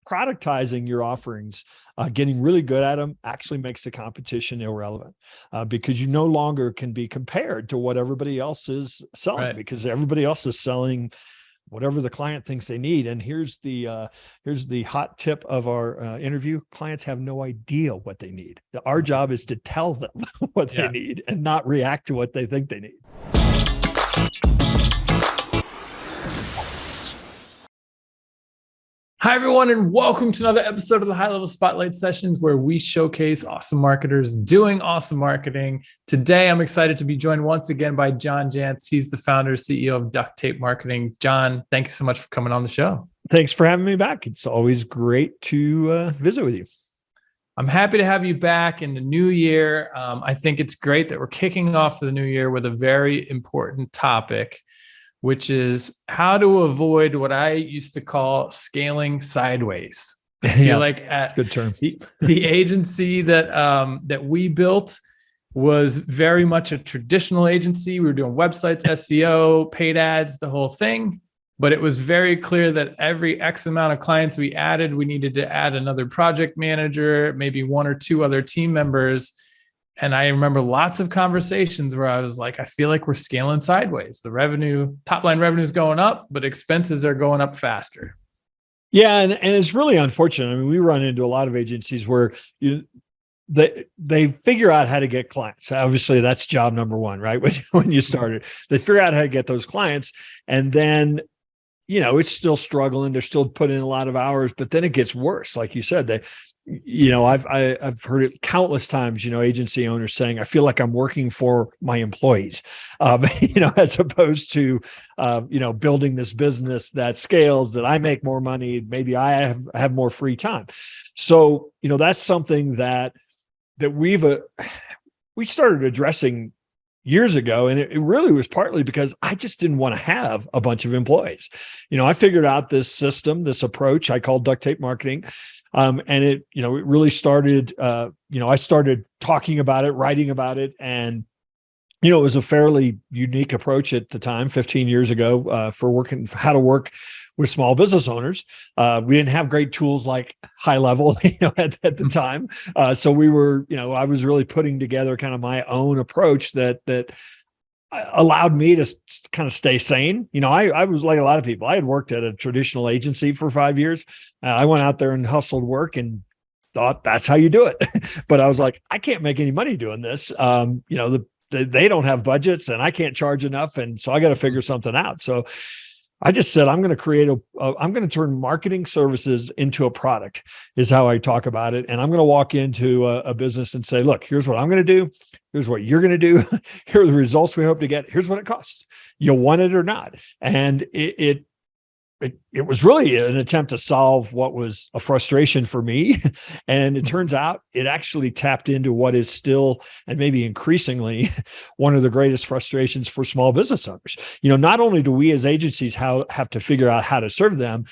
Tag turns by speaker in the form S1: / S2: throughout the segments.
S1: productizing your offerings, getting really good at them actually makes the competition irrelevant, because you no longer can be compared to what everybody else is selling, because everybody else is selling whatever the client thinks they need. And here's the hot tip of our interview. Clients have no idea what they need. Our job is to tell them what they need and not react to what they think they need.
S2: Hi, everyone, and welcome to another episode of the High Level Spotlight Sessions, where we showcase awesome marketers doing awesome marketing. Today, I'm excited to be joined once again by John Jantsch. He's the founder and CEO of Duct Marketing. John, thank you so much for coming on the show.
S1: Thanks for having me back. It's always great to visit with you.
S2: I'm happy to have you back in the new year. I think it's great that we're kicking off the new year with a very important topic, which is how to avoid what I used to call scaling sideways. I feel like
S1: that's a good term.
S2: The agency that we built was very much a traditional agency. We were doing websites, SEO, paid ads, the whole thing. But it was very clear that every X amount of clients we added, we needed to add another project manager, maybe one or two other team members. And I remember lots of conversations where I was like, I feel like we're scaling sideways. The top line revenue is going up, but expenses are going up faster.
S1: Yeah. And it's really unfortunate. I mean, we run into a lot of agencies where they figure out how to get clients. Obviously, that's job number one, right? When you started, they figure out how to get those clients. And then, it's still struggling. They're still putting in a lot of hours, but then it gets worse. Like you said, I've heard it countless times, agency owners saying, I feel like I'm working for my employees, as opposed to, building this business that scales, that I make more money. Maybe I have more free time. So, that's something that we started addressing years ago. And it really was partly because I just didn't want to have a bunch of employees. I figured out this system, this approach I call duct tape marketing. And it really started, I started talking about it, writing about it. And, it was a fairly unique approach at the time, 15 years ago, for how to work with small business owners. We didn't have great tools like High Level, at the time. So we were, I was really putting together kind of my own approach that allowed me to kind of stay sane. I was like a lot of people. I had worked at a traditional agency for 5 years. I went out there and hustled work and thought that's how you do it. But I was like, I can't make any money doing this. They don't have budgets and I can't charge enough. And so I got to figure something out. So I just said, I'm going to turn marketing services into a product, is how I talk about it. And I'm going to walk into a business and say, look, here's what I'm going to do. Here's what you're going to do. Here are the results we hope to get. Here's what it costs. You want it or not. And it was really an attempt to solve what was a frustration for me. And it turns out it actually tapped into what is still, and maybe increasingly, one of the greatest frustrations for small business owners. Not only do we as agencies have to figure out how to serve them,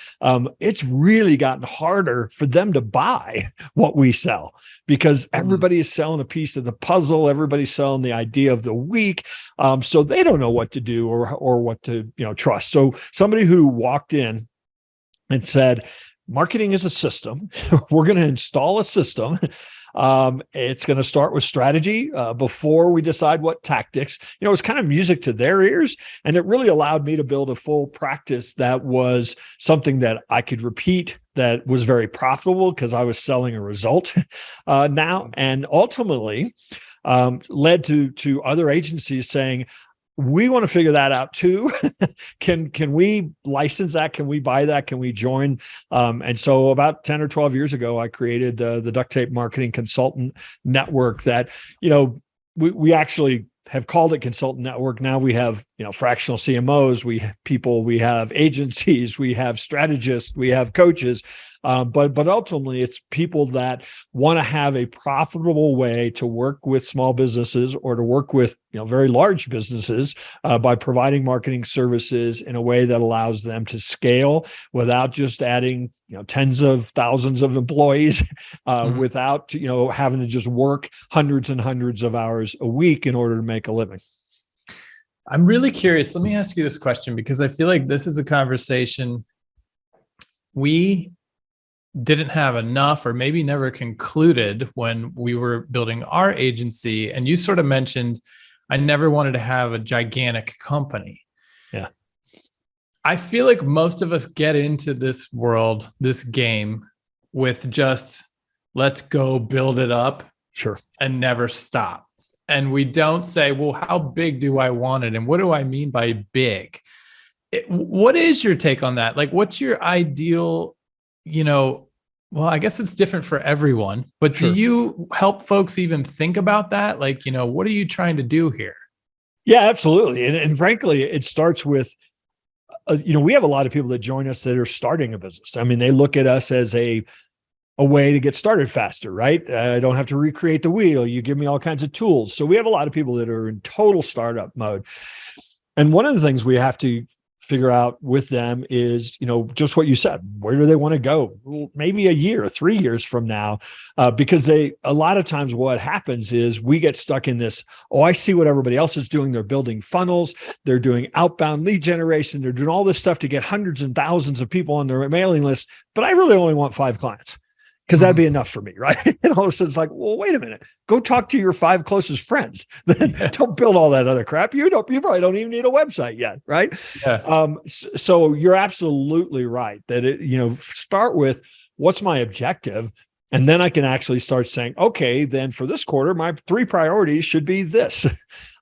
S1: it's really gotten harder for them to buy what we sell, because everybody is selling a piece of the puzzle. Everybody's selling the idea of the week. So they don't know what to do or what to, trust. So somebody who walked in and said, marketing is a system. We're going to install a system. It's going to start with strategy before we decide what tactics. It was kind of music to their ears. And it really allowed me to build a full practice that was something that I could repeat, that was very profitable because I was selling a result now. And ultimately led to other agencies saying, we want to figure that out too. Can we license that? Can we buy that? Can we join? And so about 10 or 12 years ago, I created the Duct Tape Marketing Consultant Network that, we actually have called it Consultant Network. Now we have, fractional CMOs, we have agencies, we have strategists, we have coaches. But ultimately, it's people that want to have a profitable way to work with small businesses or to work with very large businesses by providing marketing services in a way that allows them to scale without just adding tens of thousands of employees, without having to just work hundreds and hundreds of hours a week in order to make a living.
S2: I'm really curious. Let me ask you this question, because I feel like this is a conversation we didn't have enough or maybe never concluded when we were building our agency. And you sort of mentioned, I never wanted to have a gigantic company.
S1: Yeah.
S2: I feel like most of us get into this world, this game, with just let's go build it up.
S1: Sure.
S2: And never stop. And we don't say, well, how big do I want it? And what do I mean by big? What is your take on that? Like, what's your ideal, well, I guess it's different for everyone, but
S1: Sure.
S2: do you help folks even think about that? Like, what are you trying to do here?
S1: Yeah, absolutely. And frankly, it starts with, we have a lot of people that join us that are starting a business. I mean, they look at us as a way to get started faster, right? I don't have to recreate the wheel. You give me all kinds of tools. So we have a lot of people that are in total startup mode. And one of the things we have to figure out with them is, just what you said, where do they want to go? Well, maybe a year, 3 years from now, because a lot of times what happens is we get stuck in this, I see what everybody else is doing. They're building funnels. They're doing outbound lead generation. They're doing all this stuff to get hundreds and thousands of people on their mailing list. But I really only want 5 clients, because that'd be enough for me, right? And all of a sudden it's like, well, wait a minute, go talk to your 5 closest friends. Then don't build all that other crap. You probably don't even need a website yet, right?
S2: Yeah.
S1: So you're absolutely right that start with what's my objective, and then I can actually start saying, okay, then for this quarter, my 3 priorities should be this,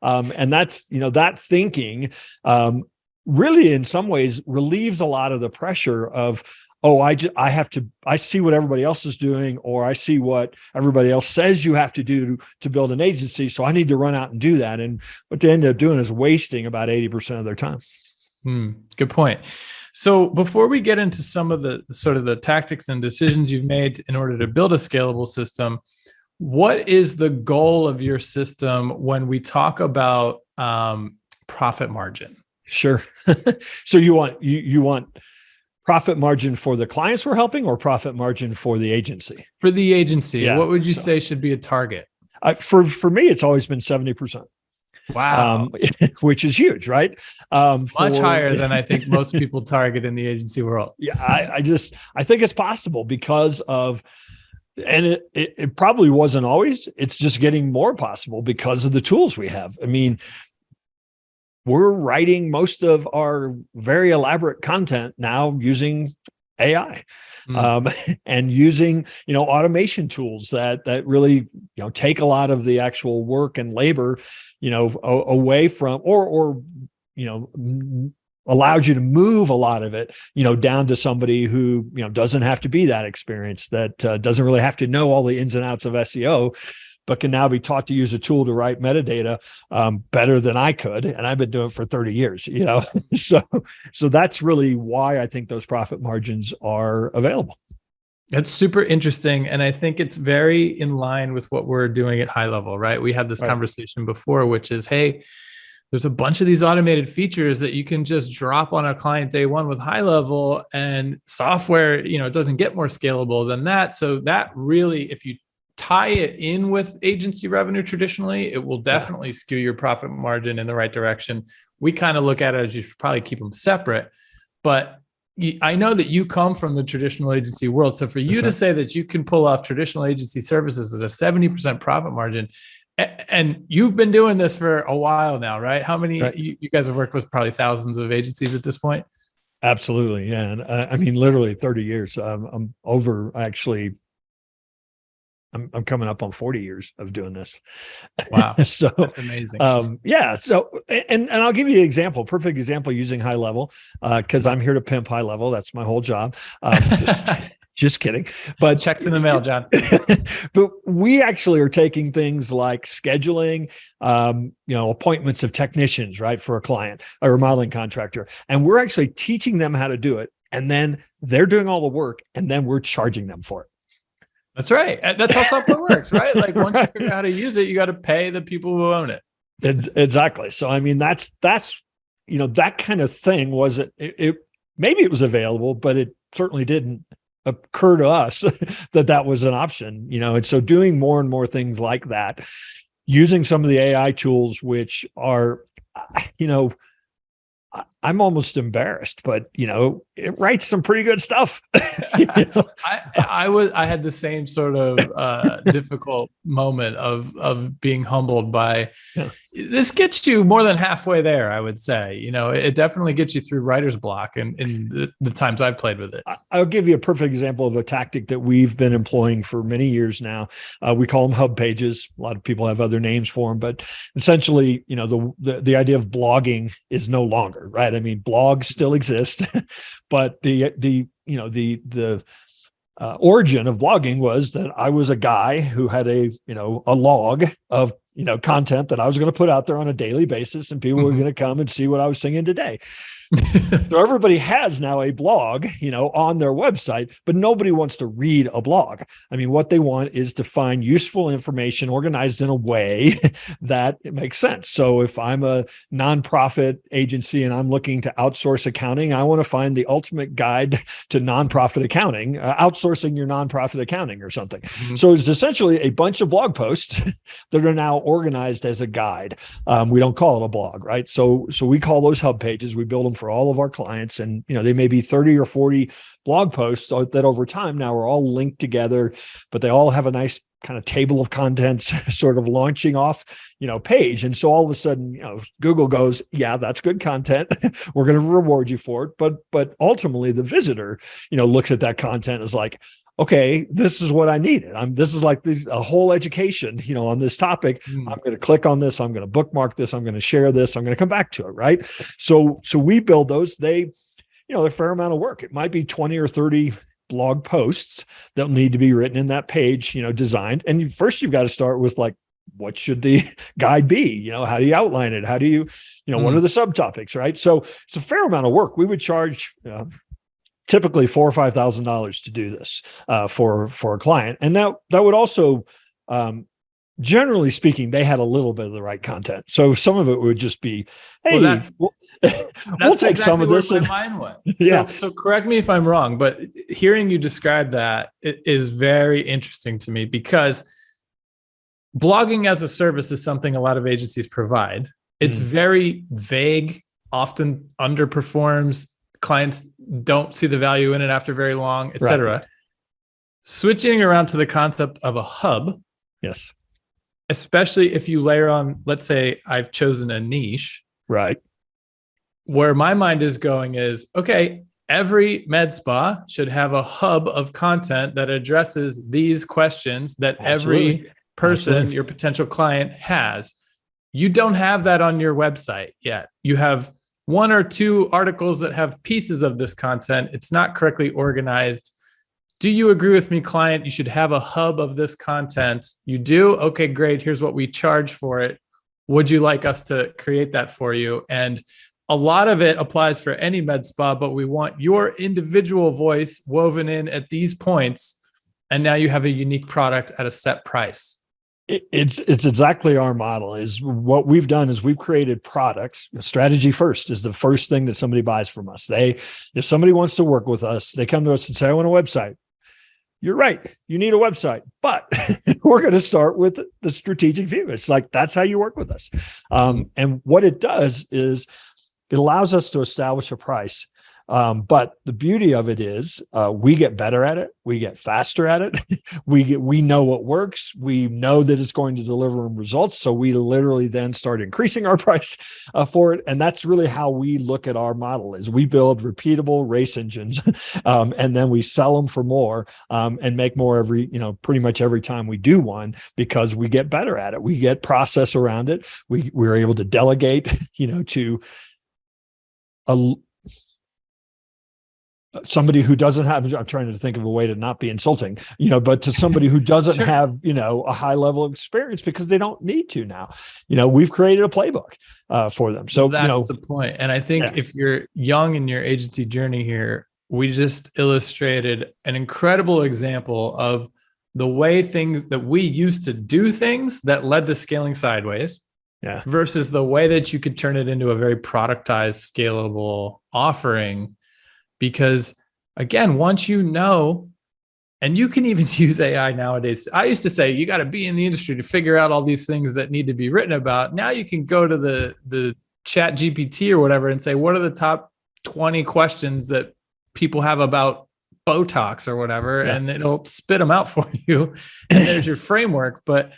S1: and that's that thinking really in some ways relieves a lot of the pressure of, I see what everybody else is doing, or I see what everybody else says you have to do to build an agency. So I need to run out and do that. And what they end up doing is wasting about 80% of their time.
S2: Good point. So before we get into some of the sort of the tactics and decisions you've made in order to build a scalable system, what is the goal of your system when we talk about profit margin?
S1: Sure. So you want profit margin for the clients we're helping, or profit margin for the agency?
S2: For the agency,
S1: Yeah,
S2: what would you say should be a target?
S1: For me, it's always been 70%.
S2: Wow.
S1: Which is huge, right?
S2: Much higher than I think most people target in the agency world.
S1: Yeah, I think it's possible because of, and it probably wasn't always, it's just getting more possible because of the tools we have. I mean, we're writing most of our very elaborate content now using AI, and using, automation tools that really, take a lot of the actual work and labor, away from, or allows you to move a lot of it, down to somebody who, doesn't have to be that experienced, that doesn't really have to know all the ins and outs of SEO, but can now be taught to use a tool to write metadata better than I could. And I've been doing it for 30 years, so that's really why I think those profit margins are available.
S2: That's super interesting. And I think it's very in line with what we're doing at High Level, right? We had this conversation before, which is, hey, there's a bunch of these automated features that you can just drop on a client day one with High Level, and software, it doesn't get more scalable than that. So that really, if you tie it in with agency revenue traditionally, it will definitely skew your profit margin in the right direction. We kind of look at it as you should probably keep them separate, but I know that you come from the traditional agency world. So for you to say that you can pull off traditional agency services at a 70% profit margin, and you've been doing this for a while now, right? How many, you guys have worked with probably thousands of agencies at this point?
S1: Absolutely. Yeah. And I mean, literally 30 years. I'm over, actually, I'm coming up on 40 years of doing this.
S2: Wow.
S1: So
S2: that's amazing.
S1: Yeah. So, and I'll give you an example, perfect example using High Level, because I'm here to pimp High Level. That's my whole job. Just kidding. But
S2: checks in the mail, John.
S1: But we actually are taking things like scheduling, appointments of technicians, right, for a client or a modeling contractor. And we're actually teaching them how to do it. And then they're doing all the work, and then we're charging them for it.
S2: That's right. That's how software works, right? Like once you figure out how to use it, you got to pay the people who own it.
S1: Exactly. So, I mean, that's, that kind of thing wasn't, maybe it was available, but it certainly didn't occur to us that was an option, and so doing more and more things like that, using some of the AI tools, which are, I'm almost embarrassed, but it writes some pretty good stuff. You know?
S2: I had the same sort of difficult moment of being humbled by.
S1: Yeah.
S2: This gets you more than halfway there, I would say. It definitely gets you through writer's block in the times I've played with it.
S1: I'll give you a perfect example of a tactic that we've been employing for many years now. We call them hub pages. A lot of people have other names for them, but essentially, the idea of blogging is no longer, right. I mean, blogs still exist, but the origin of blogging was that I was a guy who had a log of content that I was going to put out there on a daily basis, and people were going to come and see what I was singing today. So everybody has now a blog, on their website, but nobody wants to read a blog. I mean, what they want is to find useful information organized in a way that it makes sense. So if I'm a nonprofit agency and I'm looking to outsource accounting, I want to find the ultimate guide to nonprofit accounting, outsourcing your nonprofit accounting or something. Mm-hmm. So it's essentially a bunch of blog posts that are now organized as a guide. We don't call it a blog, right? So we call those hub pages. We build them for all of our clients, and they may be 30 or 40 blog posts that over time now are all linked together, but they all have a nice kind of table of contents sort of launching off page. And so all of a sudden Google goes, yeah, that's good content. We're going to reward you for it. But ultimately the visitor looks at that content as like, okay, this is what I needed. This is like a whole education, on this topic. I'm going to click on this. I'm going to bookmark this. I'm going to share this. I'm going to come back to it. Right. So we build those. They're a fair amount of work. It might be 20 or 30 blog posts that need to be written in that page, designed. And first you've got to start with like, what should the guide be? How do you outline it? How do you, what are the subtopics? Right. So it's a fair amount of work. We would charge, typically $4,000 or $5,000 to do this for a client. And that would also, generally speaking, they had a little bit of the right content. So some of it would just be, hey, we'll take exactly some of this.
S2: Where my mind went. Yeah. So correct me if I'm wrong, but hearing you describe that is very interesting to me, because blogging as a service is something a lot of agencies provide. It's very vague, often underperforms. Clients don't see the value in it after very long, et cetera. Right. Switching around to the concept of a hub.
S1: Yes.
S2: Especially if you layer on, let's say I've chosen a niche.
S1: Right.
S2: Where my mind is going is, okay, every med spa should have a hub of content that addresses these questions that every person, your potential client, has. You don't have that on your website yet. You have one or two articles that have pieces of this content. It's not correctly organized. Do you agree with me, client? You should have a hub of this content. You do? Okay, great. Here's what we charge for it. Would you like us to create that for you? And a lot of it applies for any med spa, but we want your individual voice woven in at these points. And now you have a unique product at a set price.
S1: It's exactly our model. Is what we've done is we've created products. Strategy first is the first thing that somebody buys from us. If somebody wants to work with us, they come to us and say, I want a website. You're right. You need a website, but we're going to start with the strategic view. It's like, that's how you work with us. And what it does is it allows us to establish a price. But the beauty of it is we get better at it. We get faster at it. We know what works. We know that it's going to deliver results. So we literally then start increasing our price for it. And that's really how we look at our model is we build repeatable race engines and then we sell them for more and make more pretty much every time we do one, because we get better at it. We get process around it. We're able to delegate, to somebody who doesn't have, I'm trying to think of a way to not be insulting, but to somebody who doesn't sure. have, a high level of experience, because they don't need to now. We've created a playbook for them. So
S2: that's the point. And I think if you're young in your agency journey here, we just illustrated an incredible example of the way things that we used to do things that led to scaling sideways versus the way that you could turn it into a very productized, scalable offering. Because again, once and you can even use AI nowadays. I used to say, you got to be in the industry to figure out all these things that need to be written about. Now you can go to the Chat GPT or whatever and say, what are the top 20 questions that people have about Botox or whatever, and it'll spit them out for you. And there's your framework. But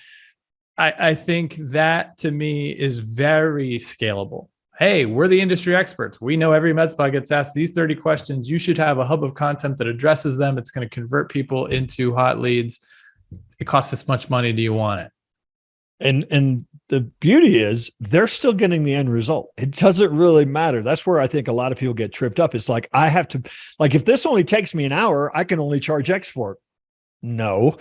S2: I think that to me is very scalable. Hey, we're the industry experts. We know every med spa gets asked these 30 questions. You should have a hub of content that addresses them. It's going to convert people into hot leads. It costs this much money. Do you want it?
S1: And the beauty is they're still getting the end result. It doesn't really matter. That's where I think a lot of people get tripped up. It's like, I have to, like, if this only takes me an hour, I can only charge X for it. No.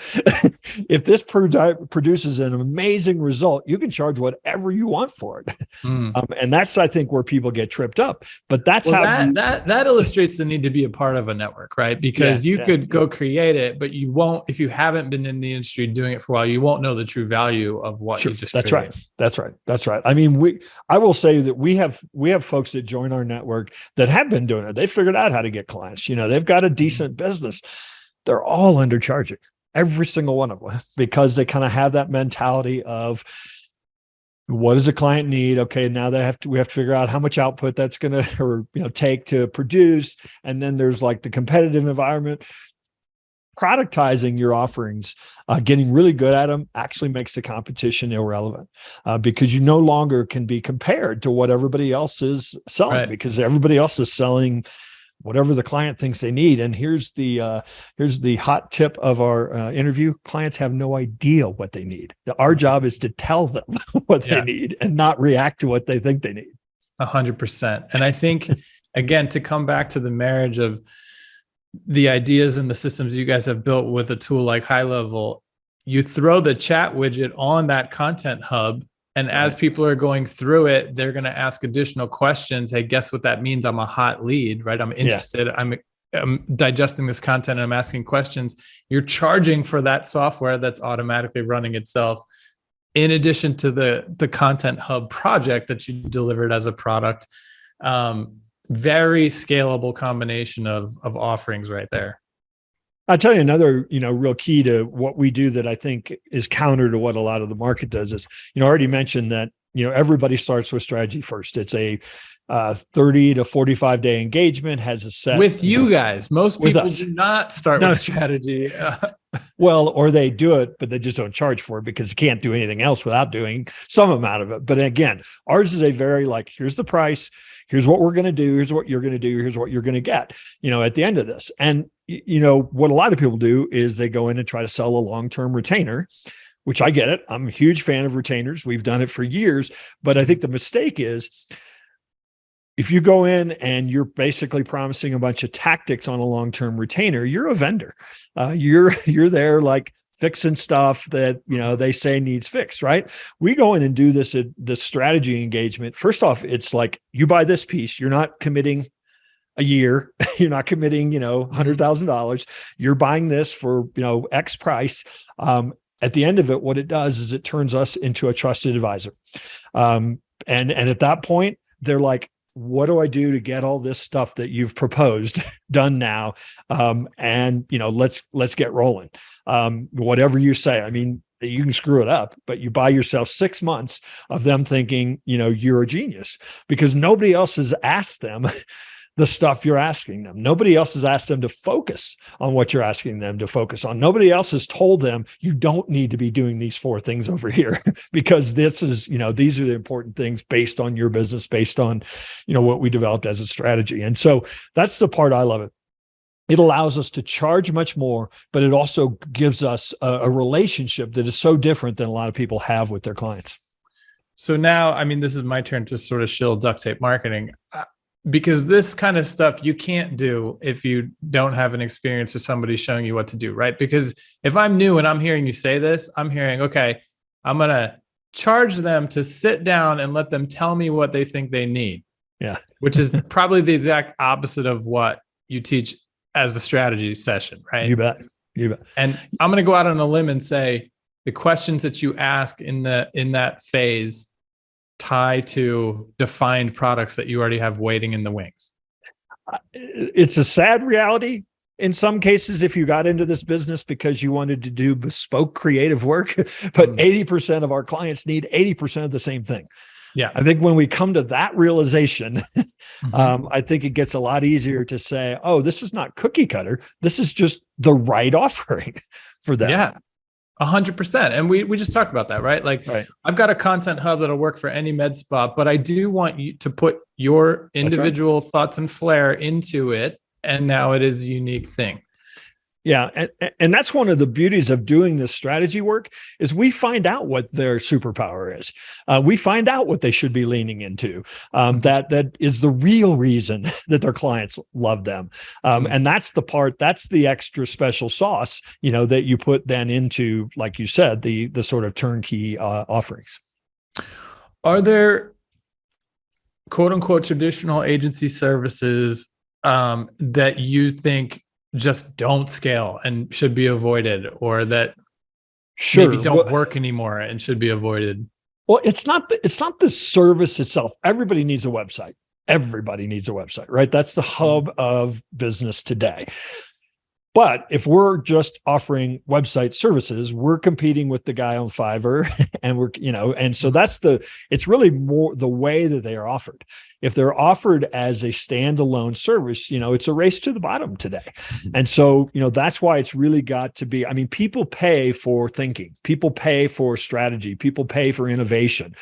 S1: If this produces an amazing result, you can charge whatever you want for it. And that's, I think, where people get tripped up. But that's
S2: that illustrates the need to be a part of a network, right? Because you could go create it, but you won't, if you haven't been in the industry doing it for a while, you won't know the true value of what you just created. That's
S1: right. I mean, I will say that we have folks that join our network that have been doing it. They figured out how to get clients. They've got a decent business. They're all undercharging, every single one of them, because they kind of have that mentality of, what does a client need? Okay, now we have to figure out how much output that's going to take to produce. And then there's like the competitive environment. Productizing your offerings, getting really good at them, actually makes the competition irrelevant, because you no longer can be compared to what everybody else is selling, because everybody else is selling whatever the client thinks they need. And here's the hot tip of our interview. Clients have no idea what they need. Our job is to tell them what they need and not react to what they think they need.
S2: 100%. And I think, again, to come back to the marriage of the ideas and the systems you guys have built with a tool like High Level, you throw the chat widget on that content hub. And as people are going through it, they're going to ask additional questions. Hey, guess what that means? I'm a hot lead, right? I'm interested. I'm digesting this content and I'm asking questions. You're charging for that software that's automatically running itself, in addition to the Content Hub project that you delivered as a product. Very scalable combination of offerings right there.
S1: I'll tell you another, real key to what we do that I think is counter to what a lot of the market does is, I already mentioned that, everybody starts with strategy first. It's a 30 to 45 day engagement, has a set
S2: with you guys. Most people do not start with strategy.
S1: Well, or they do it, but they just don't charge for it because you can't do anything else without doing some amount of it. But again, ours is a very here's the price, here's what we're going to do, here's what you're going to do, here's what you're going to get, at the end of this. And, what a lot of people do is they go in and try to sell a long-term retainer, which I get it. I'm a huge fan of retainers. We've done it for years, but I think the mistake is, if you go in and you're basically promising a bunch of tactics on a long-term retainer, you're a vendor. You're there fixing stuff that, they say needs fixed, right? We go in and do this strategy engagement. First off, it's like, you buy this piece, you're not committing a year, you're not committing, $100,000. You're buying this for, X price. At the end of it, what it does is it turns us into a trusted advisor. And at that point, they're like, what do I do to get all this stuff that you've proposed done now? And let's get rolling. Whatever you say. I mean, you can screw it up, but you buy yourself 6 months of them thinking, you're a genius, because nobody else has asked them the stuff you're asking them. Nobody else has asked them to focus on what you're asking them to focus on. Nobody else has told them you don't need to be doing these 4 things over here because this is, these are the important things based on your business, based on, what we developed as a strategy. And so that's the part I love it. It allows us to charge much more, but it also gives us a relationship that is so different than a lot of people have with their clients.
S2: So now, this is my turn to sort of shill duct tape marketing. Because this kind of stuff you can't do if you don't have an experience or somebody showing you what to do, right? Because if I'm new and I'm hearing you say this, I'm hearing, okay, I'm going to charge them to sit down and let them tell me what they think they need.
S1: Yeah.
S2: Which is probably the exact opposite of what you teach as the strategy session, right?
S1: You bet.
S2: And I'm going to go out on a limb and say the questions that you ask in that phase tie to defined products that you already have waiting in the wings.
S1: It's a sad reality in some cases if you got into this business because you wanted to do bespoke creative work, but 80% of our clients need 80% of the same thing.
S2: Yeah.
S1: I think when we come to that realization,
S2: Mhm.
S1: I think it gets a lot easier to say, oh, this is not cookie cutter. This is just the right offering for them.
S2: Yeah. 100%. And we just talked about that, right? Like
S1: Right.
S2: I've got a content hub that'll work for any med spa, but I do want you to put your
S1: That's right.
S2: individual thoughts and flair into it. And now it is a unique thing.
S1: Yeah. And that's one of the beauties of doing this strategy work is we find out what their superpower is. We find out what they should be leaning into. That is the real reason that their clients love them. And that's the part, that's the extra special sauce, that you put then into, like you said, the sort of turnkey offerings.
S2: Are there quote unquote traditional agency services that you think just don't scale and should be avoided, or that maybe don't work anymore and should be avoided?
S1: Well, it's not the service itself. Everybody needs a website. Everybody needs a website, right? That's the hub of business today. But if we're just offering website services, we're competing with the guy on Fiverr and so it's really more the way that they are offered. If they're offered as a standalone service, it's a race to the bottom today. And so, that's why it's really got to be, people pay for thinking, people pay for strategy, people pay for innovation.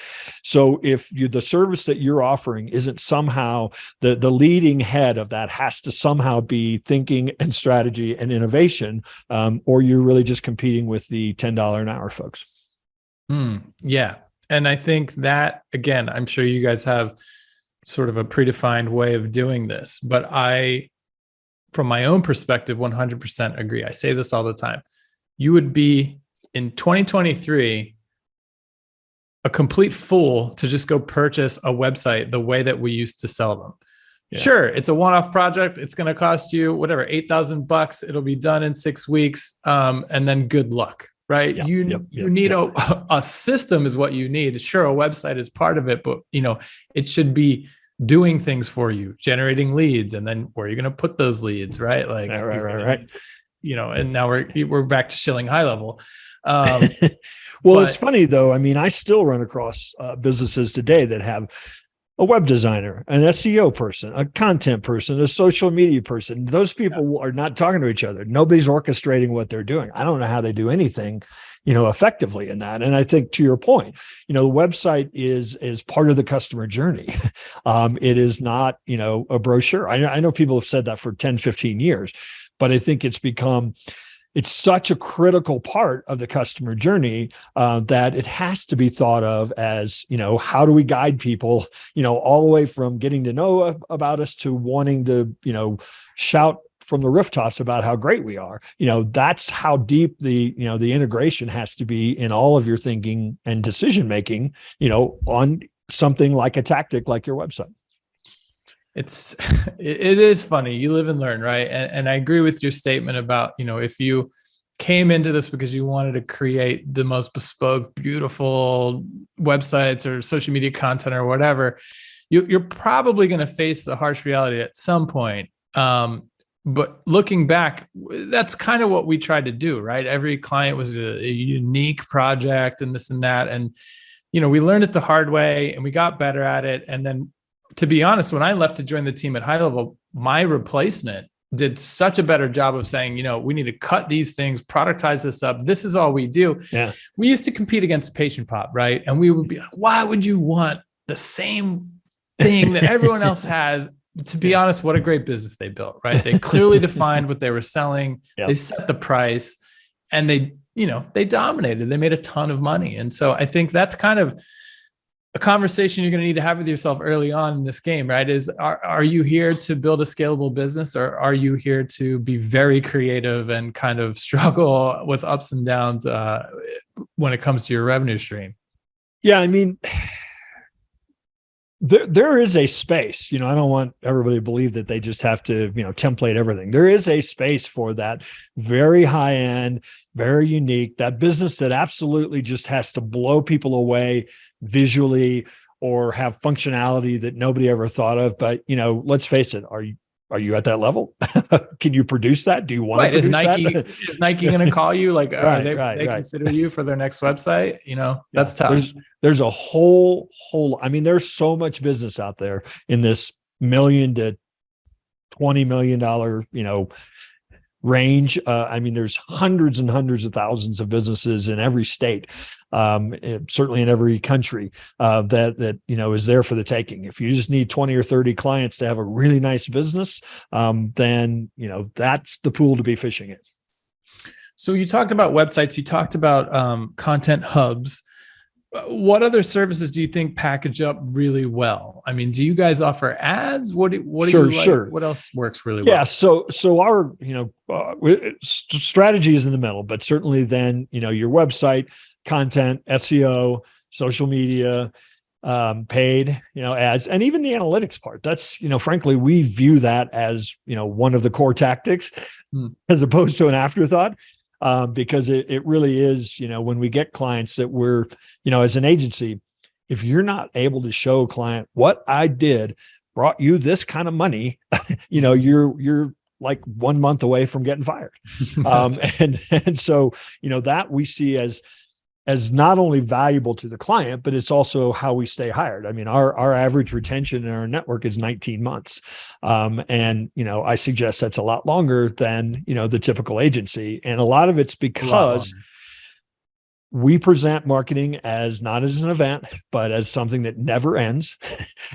S1: So if the service that you're offering isn't somehow the leading head of that has to somehow be thinking and strategy and innovation, or you're really just competing with the $10 an hour folks.
S2: Yeah. And I think that, again, I'm sure you guys have sort of a predefined way of doing this, but I, from my own perspective, 100% agree. I say this all the time. You would be in 2023 a complete fool to just go purchase a website the way that we used to sell them. Yeah. Sure, it's a one-off project. It's going to cost you whatever, $8,000. It'll be done in 6 weeks, and then good luck, right? You need a system is what you need. Sure, a website is part of it, but it should be doing things for you, generating leads, and then where are you going to put those leads, right? Like,
S1: right.
S2: And now we're back to shilling high level.
S1: Well, it's funny though. I still run across businesses today that have a web designer, an SEO person, a content person, a social media person. Those people are not talking to each other. Nobody's orchestrating what they're doing. I don't know how they do anything, effectively in that. And I think to your point, the website is part of the customer journey. It is not, a brochure. I know people have said that for 10, 15 years, but I think it's such a critical part of the customer journey that it has to be thought of as, how do we guide people, all the way from getting to know about us to wanting to, shout from the rooftops about how great we are. That's how deep the integration has to be in all of your thinking and decision-making, on something like a tactic like your website.
S2: It is funny. You live and learn, right? And I agree with your statement about, if you came into this because you wanted to create the most bespoke, beautiful websites or social media content or whatever, you're probably going to face the harsh reality at some point. But looking back, that's kind of what we tried to do, right? Every client was a unique project and this and that. And, we learned it the hard way and we got better at it. And then, to be honest, when I left to join the team at High Level, my replacement did such a better job of saying, we need to cut these things, productize this up. This is all we do.
S1: Yeah.
S2: We used to compete against Patient Pop, right? And we would be like, why would you want the same thing that everyone else has? To be honest, what a great business they built, right? They clearly defined what they were selling. Yep. They set the price and they dominated. They made a ton of money. And so I think that's kind of a conversation you're going to need to have with yourself early on in this game, right? Is are you here to build a scalable business, or are you here to be very creative and kind of struggle with ups and downs when it comes to your revenue stream?
S1: Yeah, there is a space. I don't want everybody to believe that they just have to, template everything. There is a space for that very high end, very unique, that business that absolutely just has to blow people away visually or have functionality that nobody ever thought of. But, let's face it, are are you at that level? Can you produce that? Do you want to produce that?
S2: Is Nike going to call you? Like, they
S1: Right.
S2: consider you for their next website? That's tough.
S1: There's a whole, I mean, there's so much business out there in this $1 million to $20 million, range. I mean, there's hundreds and hundreds of thousands of businesses in every state, certainly in every country, that is there for the taking. If you just need 20 or 30 clients to have a really nice business, then that's the pool to be fishing in.
S2: So you talked about websites. You talked about content hubs. What other services do you think package up really well? I mean, do you guys offer ads? What do you like?
S1: Sure.
S2: What else works really well?
S1: Yeah. So our, strategy is in the middle, but certainly then, your website, content, SEO, social media, paid, ads, and even the analytics part. That's, frankly, we view that as, one of the core tactics as opposed to an afterthought. Because it really is, when we get clients that we're, as an agency, if you're not able to show a client what I did brought you this kind of money, you're like 1 month away from getting fired. And so, that we see as not only valuable to the client, but it's also how we stay hired. I mean, our average retention in our network is 19 months. And, I suggest that's a lot longer than, the typical agency. And a lot of it's because we present marketing as not as an event, but as something that never ends.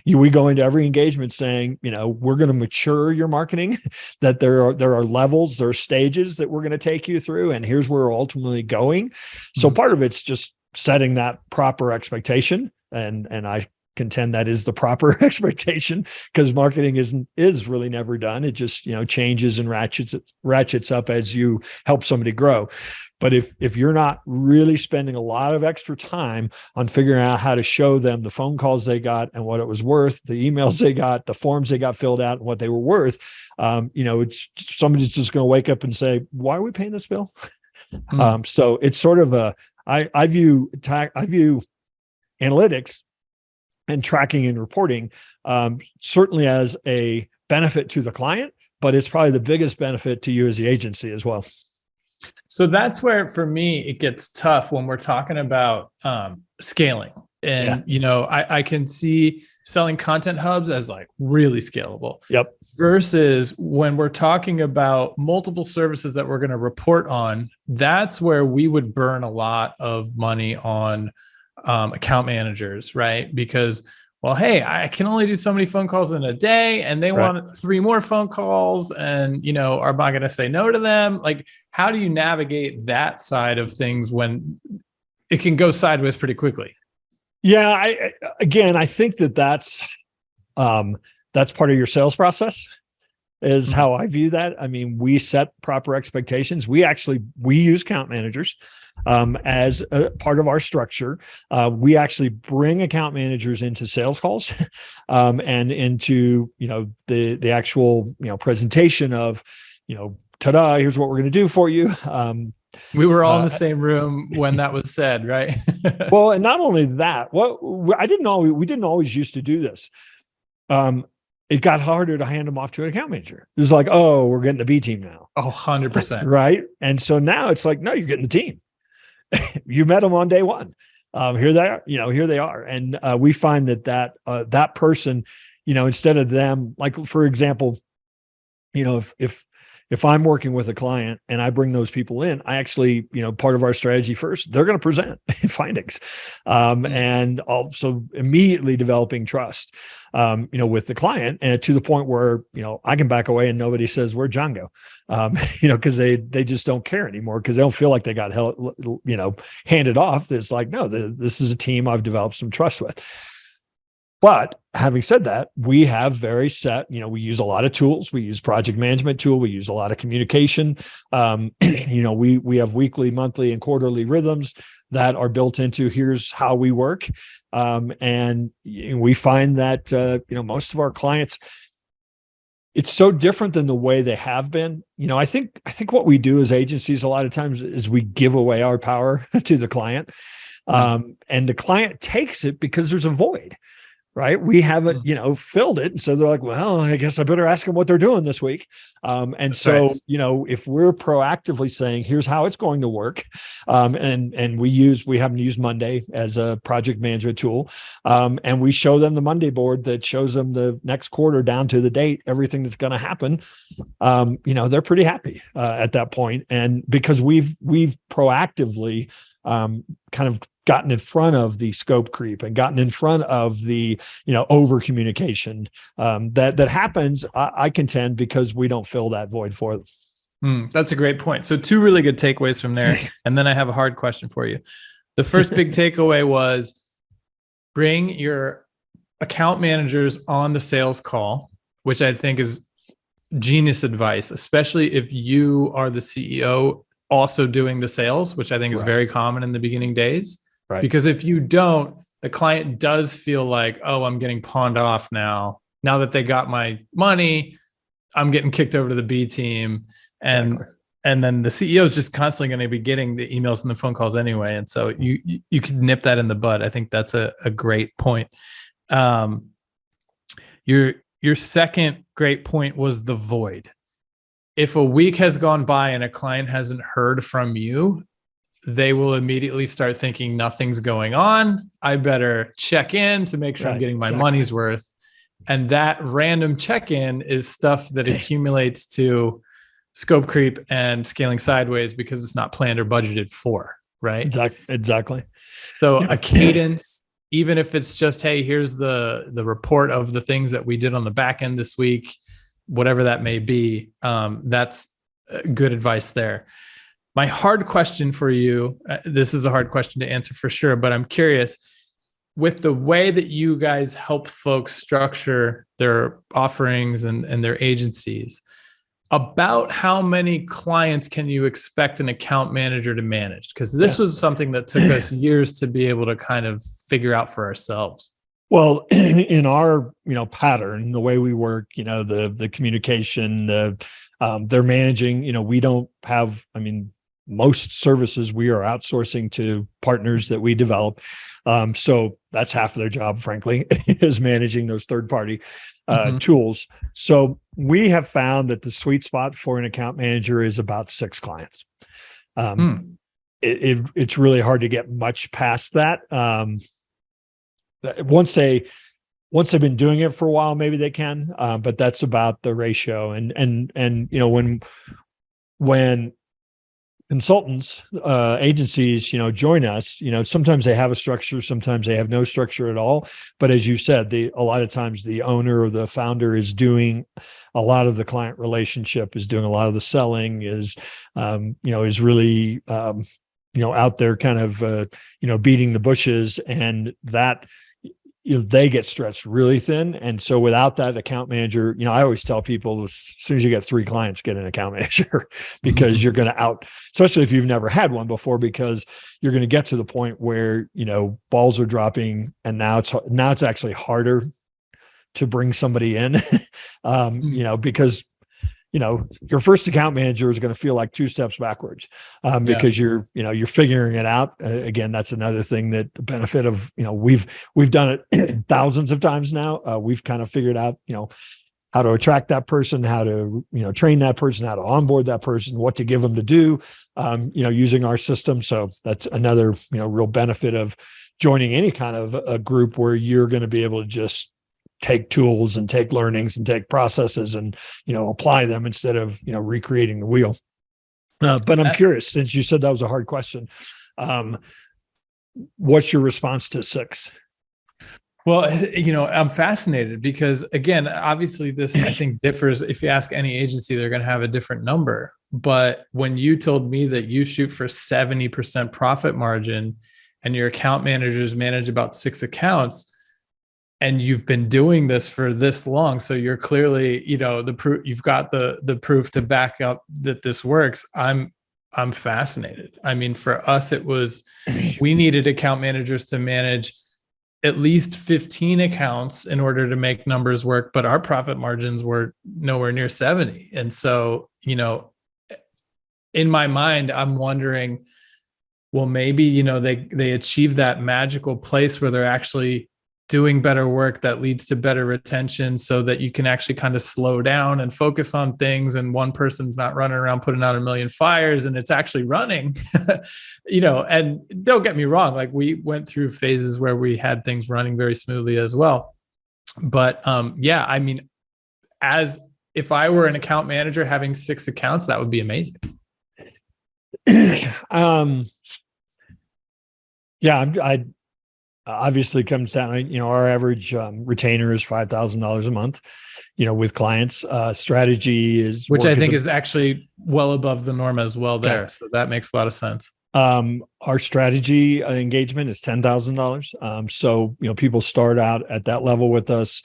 S1: We go into every engagement saying, we're going to mature your marketing, that there are levels, there are stages that we're going to take you through, and here's where we're ultimately going. So part of it's just setting that proper expectation. And I contend that is the proper expectation, because marketing is really never done. It just, changes and ratchets up as you help somebody grow. But if you're not really spending a lot of extra time on figuring out how to show them the phone calls they got and what it was worth, the emails they got, the forms they got filled out and what they were worth, it's somebody's just going to wake up and say, why are we paying this bill? So it's sort of I view analytics and tracking and reporting certainly as a benefit to the client, but it's probably the biggest benefit to you as the agency as well.
S2: So that's where, for me, it gets tough when we're talking about scaling. And, I can see selling content hubs as like really scalable.
S1: Yep.
S2: Versus when we're talking about multiple services that we're going to report on, that's where we would burn a lot of money on account managers, right? Because, well, hey, I can only do so many phone calls in a day, and they want 3 more phone calls, and, are I going to say no to them? Like, how do you navigate that side of things when it can go sideways pretty quickly?
S1: Yeah. I think that's part of your sales process, is how I view that. I mean, we set proper expectations. We use account managers as a part of our structure. We actually bring account managers into sales calls and into, the actual, presentation of, ta-da, here's what we're going to do for you.
S2: We were all in the same room when that was said, right?
S1: Well, and not only that, we didn't always used to do this. It got harder to hand them off to an account manager. It was like, oh, we're getting the B team now.
S2: Oh, 100%.
S1: Right. And so now it's like, no, you're getting the team. You met them on day one. Here they are. And we find that person, instead of them, like, for example, if I'm working with a client and I bring those people in, I actually, part of our strategy first, they're going to present findings, and also immediately developing trust, with the client, and to the point where, I can back away and nobody says, where'd John go? Because they just don't care anymore, because they don't feel like they got handed off. It's like, no, this is a team I've developed some trust with. But having said that, we have very set, we use a lot of tools. We use project management tool. We use a lot of communication. We have weekly, monthly, and quarterly rhythms that are built into here's how we work. And we find that, most of our clients, it's so different than the way they have been. I think what we do as agencies a lot of times is we give away our power to the client. And the client takes it because there's a void. right? We haven't, filled it. And so they're like, well, I guess I better ask them what they're doing this week. And so,
S2: Right.
S1: if we're proactively saying, here's how it's going to work. And we happen to use Monday as a project management tool. And we show them the Monday board that shows them the next quarter down to the date, everything that's going to happen. They're pretty happy at that point. And because we've proactively kind of gotten in front of the scope creep and gotten in front of the, over communication that happens, I contend, because we don't fill that void for them.
S2: That's a great point. So 2 really good takeaways from there. And then I have a hard question for you. The first big takeaway was bring your account managers on the sales call, which I think is genius advice, especially if you are the CEO also doing the sales, which I think is very common in the beginning days. Right. Because if you don't, the client does feel like, oh, I'm getting pawned off now. Now that they got my money, I'm getting kicked over to the B team. And then the CEO is just constantly going to be getting the emails and the phone calls anyway. And so you can nip that in the bud. I think that's a great point. Your second great point was the void. If a week has gone by and a client hasn't heard from you, they will immediately start thinking nothing's going on. I better check in to make sure I'm getting my money's worth. And that random check-in is stuff that accumulates to scope creep and scaling sideways because it's not planned or budgeted for, right?
S1: Exactly.
S2: So a cadence, even if it's just, hey, here's the report of the things that we did on the back end this week, whatever that may be, that's good advice there. My hard question for you, this is a hard question to answer for sure, but I'm curious, with the way that you guys help folks structure their offerings and their agencies, about how many clients can you expect an account manager to manage? Because this was something that took us years to be able to kind of figure out for ourselves.
S1: Well, in our, pattern, the way we work, the communication, they're managing, we don't have, most services we are outsourcing to partners that we develop. So that's half of their job, frankly, is managing those third-party tools. So we have found that the sweet spot for an account manager is about 6 clients. It's really hard to get much past that. Once they've been doing it for a while, maybe they can, but that's about the ratio. And when consultants, agencies, join us, sometimes they have a structure, sometimes they have no structure at all. But as you said, a lot of times the owner or the founder is doing a lot of the client relationship, is doing a lot of the selling, is really, out there kind of, beating the bushes, and that, they get stretched really thin. And so without that account manager, I always tell people, as soon as you get 3 clients, get an account manager, because you're going to especially if you've never had one before, because you're going to get to the point where, balls are dropping, and now it's actually harder to bring somebody in, because your first account manager is going to feel like 2 steps backwards, because you're figuring it out. Again, that's another thing, that the benefit of, we've done it thousands of times now. We've kind of figured out, how to attract that person, how to, train that person, how to onboard that person, what to give them to do, using our system. So that's another, real benefit of joining any kind of a group, where you're going to be able to just take tools and take learnings and take processes and, apply them, instead of, recreating the wheel. But I'm curious, since you said that was a hard question, what's your response to 6?
S2: Well, I'm fascinated, because again, obviously this, I think, differs. If you ask any agency, they're going to have a different number. But when you told me that you shoot for 70% profit margin and your account managers manage about 6 accounts, and you've been doing this for this long, so you're clearly, the proof, you've got the proof to back up that this works. I'm fascinated. For us, it was, we needed account managers to manage at least 15 accounts in order to make numbers work, but our profit margins were nowhere near 70. And so, in my mind, I'm wondering, well, maybe, they achieve that magical place where they're actually doing better work that leads to better retention so that you can actually kind of slow down and focus on things, and one person's not running around putting out a million fires and it's actually running. And don't get me wrong, like we went through phases where we had things running very smoothly as well. But yeah, I mean, as if I were an account manager having 6 accounts, that would be amazing.
S1: I obviously comes down, our average retainer is $5,000 a month, with clients. Strategy is,
S2: which I think is actually well above the norm as well there. Okay. So that makes a lot of sense.
S1: Our strategy engagement is $10,000. So, people start out at that level with us.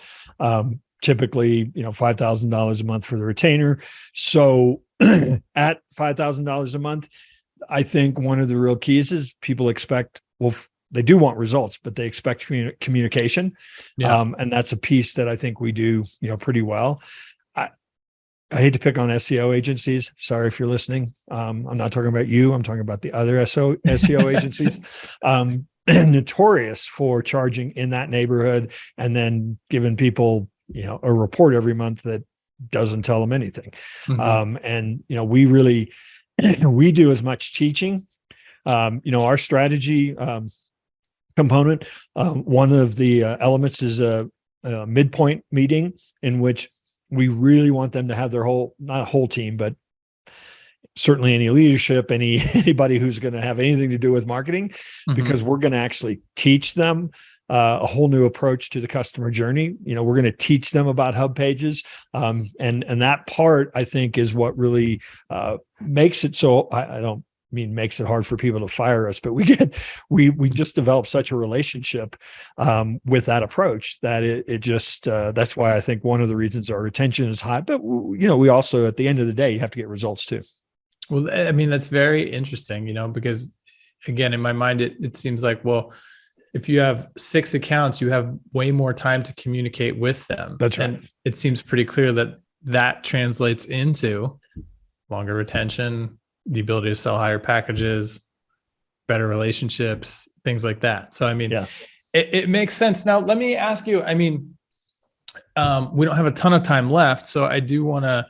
S1: Typically, $5,000 a month for the retainer. So at $5,000 a month, I think one of the real keys is people expect, they do want results, but they expect communication. Yeah. And that's a piece that I think we do, pretty well. I hate to pick on SEO agencies. Sorry if you're listening. I'm not talking about you. I'm talking about the other SEO agencies. Notorious for charging in that neighborhood and then giving people, a report every month that doesn't tell them anything. Mm-hmm. We really, we do as much teaching. Our strategy component, one of the elements is a midpoint meeting in which we really want them to have their not a whole team, but certainly any leadership, anybody who's going to have anything to do with marketing, mm-hmm. because we're going to actually teach them a whole new approach to the customer journey. We're going to teach them about hub pages. And that part, I think, is what really makes it so, I don't mean makes it hard for people to fire us, but we just develop such a relationship with that approach that it just, that's why I think one of the reasons our retention is high, but we also, at the end of the day, you have to get results too.
S2: Well, I mean, that's very interesting, because again, in my mind, it seems like, well, if you have 6 accounts, you have way more time to communicate with them.
S1: That's right.
S2: And it seems pretty clear that translates into longer retention, the ability to sell higher packages, better relationships, things like that. So, I mean, yeah. It makes sense. Now, let me ask you, I mean, we don't have a ton of time left, so I do want to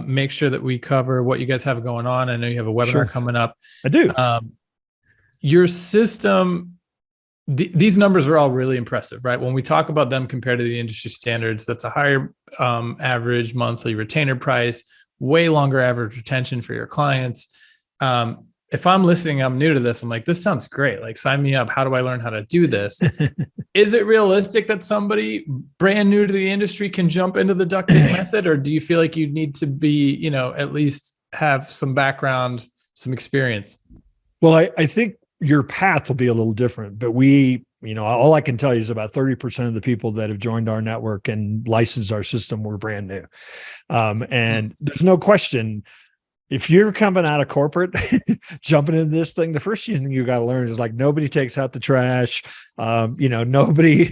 S2: make sure that we cover what you guys have going on. I know you have a webinar coming up.
S1: I do.
S2: Your system, these numbers are all really impressive, right? When we talk about them compared to the industry standards, that's a higher average monthly retainer price, way longer average retention for your clients. If I'm listening, I'm new to this, I'm like, this sounds great. Like, sign me up. How do I learn how to do this? Is it realistic that somebody brand new to the industry can jump into the duct tape method? Or do you feel like you need to be, at least have some background, some experience?
S1: Well, I think your path will be a little different, but all I can tell you is about 30% of the people that have joined our network and licensed our system were brand new. And there's no question, if you're coming out of corporate, jumping into this thing, the first thing you got to learn is like, nobody takes out the trash. Nobody,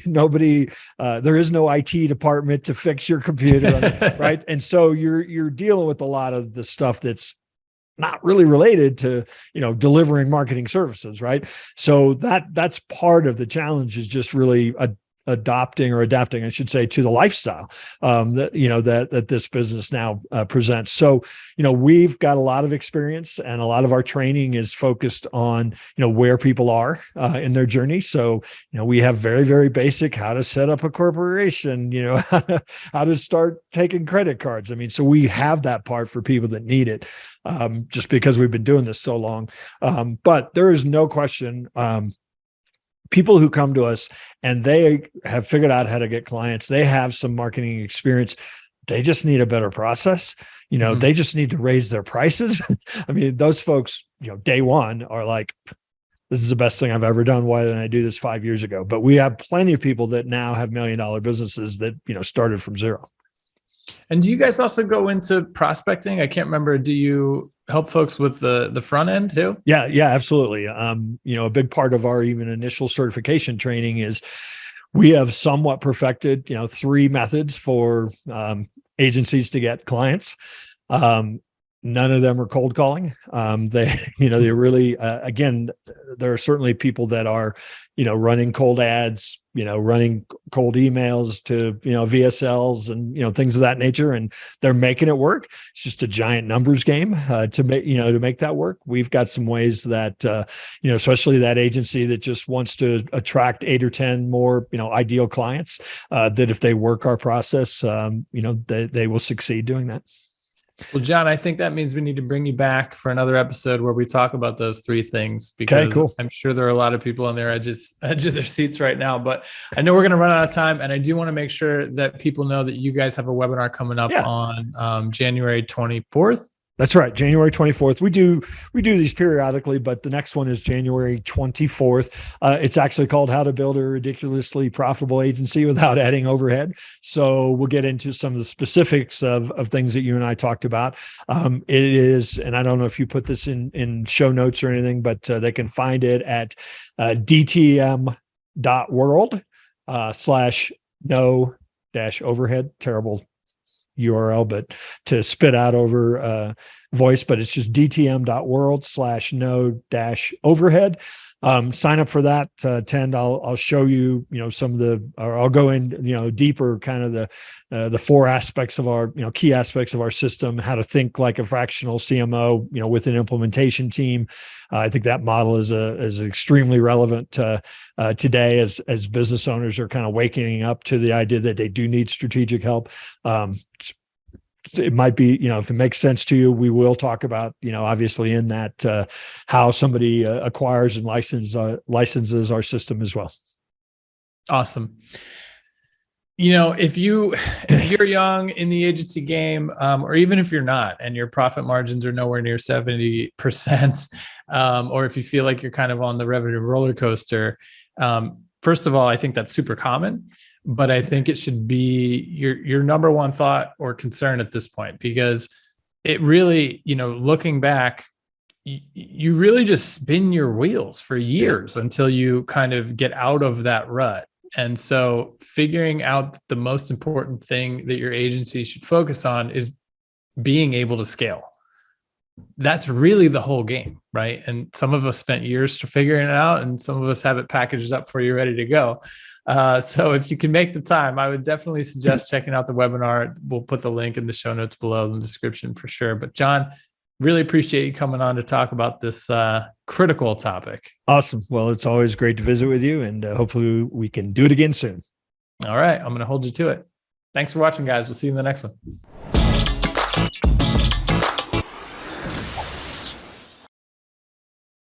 S1: there is no IT department to fix your computer, right? And so you're dealing with a lot of the stuff that's not really related to, delivering marketing services, right? So that's part of the challenge, is just really adapting, I should say, to the lifestyle that this business now presents. So, we've got a lot of experience, and a lot of our training is focused on, where people are in their journey. So, we have very, very basic, how to set up a corporation, how to start taking credit cards. I mean, so we have that part for people that need it, just because we've been doing this so long. But there is no question, people who come to us and they have figured out how to get clients, they have some marketing experience, they just need a better process. They just need to raise their prices. I mean, those folks, day one are like, this is the best thing I've ever done. Why didn't I do this 5 years ago? But we have plenty of people that now have $1 million businesses that, started from zero.
S2: And do you guys also go into prospecting? I can't remember. Do you help folks with the front end too?
S1: Yeah, absolutely. A big part of our even initial certification training is we have somewhat perfected, 3 methods for agencies to get clients. None of them are cold calling. They really, again, there are certainly people that are, running cold ads, running cold emails to, VSLs and, things of that nature. And they're making it work. It's just a giant numbers game to make that work. We've got some ways that, especially that agency that just wants to attract 8 or 10 more, ideal clients, that if they work our process, they will succeed doing that.
S2: Well, John, I think that means we need to bring you back for another episode where we talk about those 3 things, because
S1: okay, cool.
S2: I'm sure there are a lot of people on their edge of their seats right now, but I know we're going to run out of time, and I do want to make sure that people know that you guys have a webinar coming up on January 24th.
S1: That's right. January 24th. We do these periodically, but the next one is January 24th. It's actually called How to Build a Ridiculously Profitable Agency Without Adding Overhead. So we'll get into some of the specifics of things that you and I talked about. It is, and I don't know if you put this in show notes or anything, but they can find it at dtm.world /no-overhead. Terrible URL, but to spit out over voice, but it's just dtm.world /no-overhead. Sign up for that. Attend. I'll show you, some of or I'll go in, deeper kind of the 4 aspects of our, key aspects of our system, how to think like a fractional CMO, with an implementation team. I think that model is extremely relevant today as business owners are kind of waking up to the idea that they do need strategic help. It might be, if it makes sense to you, we will talk about, obviously in that, how somebody acquires and licenses our system as well.
S2: Awesome. If you're young in the agency game, or even if you're not, and your profit margins are nowhere near 70%, or if you feel like you're kind of on the revenue roller coaster, first of all, I think that's super common. But I think it should be your number one thought or concern at this point, because it really, looking back, you really just spin your wheels for years until you kind of get out of that rut. And so figuring out the most important thing that your agency should focus on is being able to scale. That's really the whole game, right? And some of us spent years to figuring it out, and some of us have it packaged up for you, ready to go. So if you can make the time, I would definitely suggest checking out the webinar. We'll put the link in the show notes below in the description for sure. But John, really appreciate you coming on to talk about this critical topic.
S1: Awesome. Well, it's always great to visit with you, and hopefully we can do it again soon.
S2: All right. I'm going to hold you to it. Thanks for watching, guys. We'll see you in the next one.